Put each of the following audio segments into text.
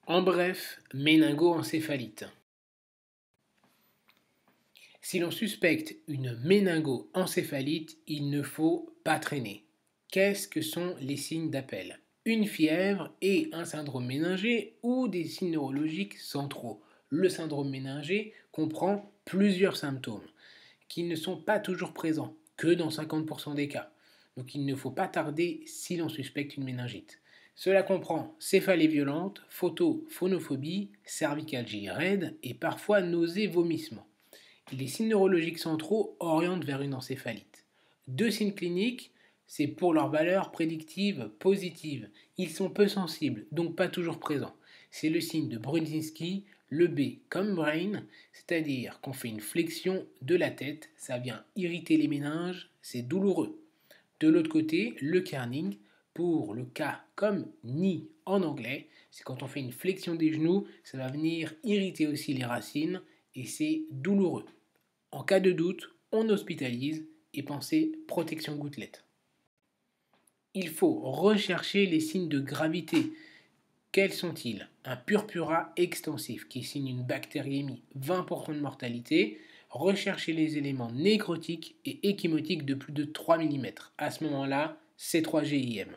En bref, méningo-encéphalite. Si l'on suspecte une méningo-encéphalite, il ne faut pas traîner. Qu'est-ce que sont les signes d'appel? Une fièvre et un syndrome méningé ou des signes neurologiques centraux. Le syndrome méningé comprend plusieurs symptômes qui ne sont pas toujours présents, que dans 50% des cas. Donc il ne faut pas tarder si l'on suspecte une méningite. Cela comprend céphalée violente, photophonophobie, cervicalgie raide et parfois nausées, vomissements. Les signes neurologiques centraux orientent vers une encéphalite. Deux signes cliniques, c'est pour leur valeur prédictive positive. Ils sont peu sensibles, donc pas toujours présents. C'est le signe de Brudzinski, le B comme brain, c'est-à-dire qu'on fait une flexion de la tête, ça vient irriter les méninges, c'est douloureux. De l'autre côté, le kerning, pour le K comme knee en anglais, c'est quand on fait une flexion des genoux, ça va venir irriter aussi les racines et c'est douloureux. En cas de doute, on hospitalise et pensez protection gouttelette. Il faut rechercher les signes de gravité. Quels sont-ils? Un purpura extensif qui signe une bactériémie, 20% de mortalité. Recherchez les éléments nécrotiques et échymotiques de plus de 3 mm. À ce moment-là, C3GIM.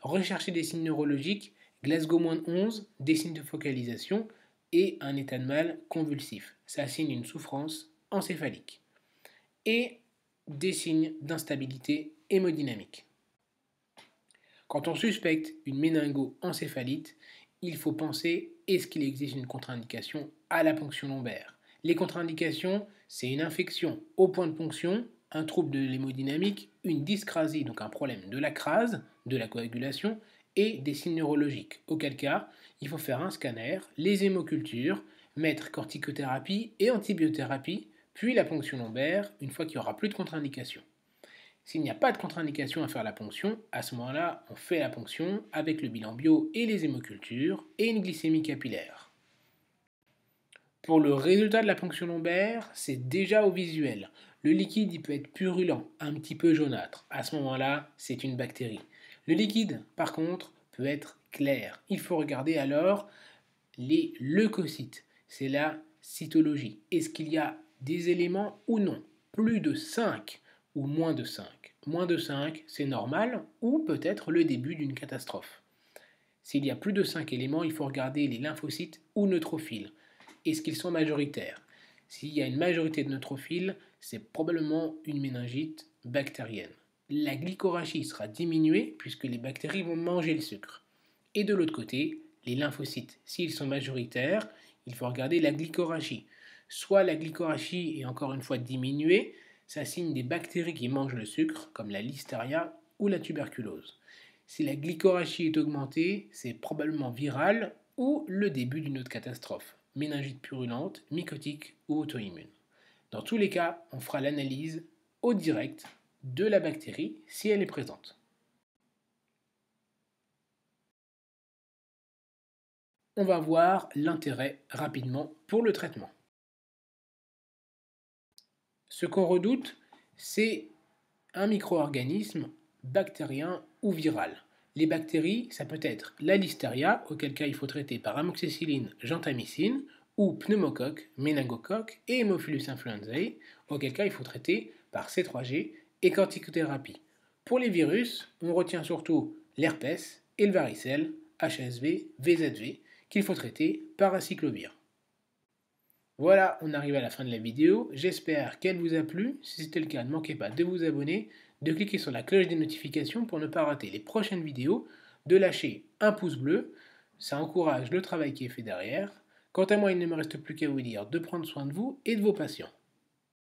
Recherchez des signes neurologiques, Glasgow-11, des signes de focalisation et un état de mal convulsif. Ça signe une souffrance encéphalique. Et des signes d'instabilité hémodynamique. Quand on suspecte une méningo-encéphalite, il faut penser est-ce qu'il existe une contre-indication à la ponction lombaire. Les contre-indications, c'est une infection au point de ponction, un trouble de l'hémodynamique, une dyscrasie, donc un problème de la crase, de la coagulation, et des signes neurologiques. Auquel cas, il faut faire un scanner, les hémocultures, mettre corticothérapie et antibiothérapie, puis la ponction lombaire, une fois qu'il n'y aura plus de contre-indication. S'il n'y a pas de contre-indication à faire la ponction, à ce moment-là, on fait la ponction avec le bilan bio et les hémocultures et une glycémie capillaire. Pour le résultat de la ponction lombaire, c'est déjà au visuel. Le liquide il peut être purulent, un petit peu jaunâtre. À ce moment-là, c'est une bactérie. Le liquide, par contre, peut être clair. Il faut regarder alors les leucocytes. C'est la cytologie. Est-ce qu'il y a des éléments ou non? Plus de 5 ou moins de 5. Moins de 5, c'est normal ou peut-être le début d'une catastrophe. S'il y a plus de 5 éléments, il faut regarder les lymphocytes ou neutrophiles. Est-ce qu'ils sont majoritaires? S'il y a une majorité de neutrophiles, c'est probablement une méningite bactérienne. La glycorachie sera diminuée puisque les bactéries vont manger le sucre. Et de l'autre côté, les lymphocytes, s'ils sont majoritaires, il faut regarder la glycorachie. Soit la glycorachie est encore une fois diminuée, ça signe des bactéries qui mangent le sucre, comme la listeria ou la tuberculose. Si la glycorachie est augmentée, c'est probablement viral ou le début d'une autre catastrophe, méningite purulente, mycotique ou auto-immune. Dans tous les cas, on fera l'analyse au direct de la bactérie si elle est présente. On va voir l'intérêt rapidement pour le traitement. Ce qu'on redoute, c'est un micro-organisme bactérien ou viral. Les bactéries, ça peut être la listeria, auquel cas il faut traiter par amoxicilline, gentamicine, ou pneumocoque, méningocoque et Haemophilus influenzae, auquel cas il faut traiter par C3G et corticothérapie. Pour les virus, on retient surtout l'herpès et le varicelle, HSV, VZV, qu'il faut traiter par acyclovir. Voilà, on arrive à la fin de la vidéo. J'espère qu'elle vous a plu. Si c'était le cas, ne manquez pas de vous abonner, de cliquer sur la cloche des notifications pour ne pas rater les prochaines vidéos, de lâcher un pouce bleu. Ça encourage le travail qui est fait derrière. Quant à moi, il ne me reste plus qu'à vous dire de prendre soin de vous et de vos patients.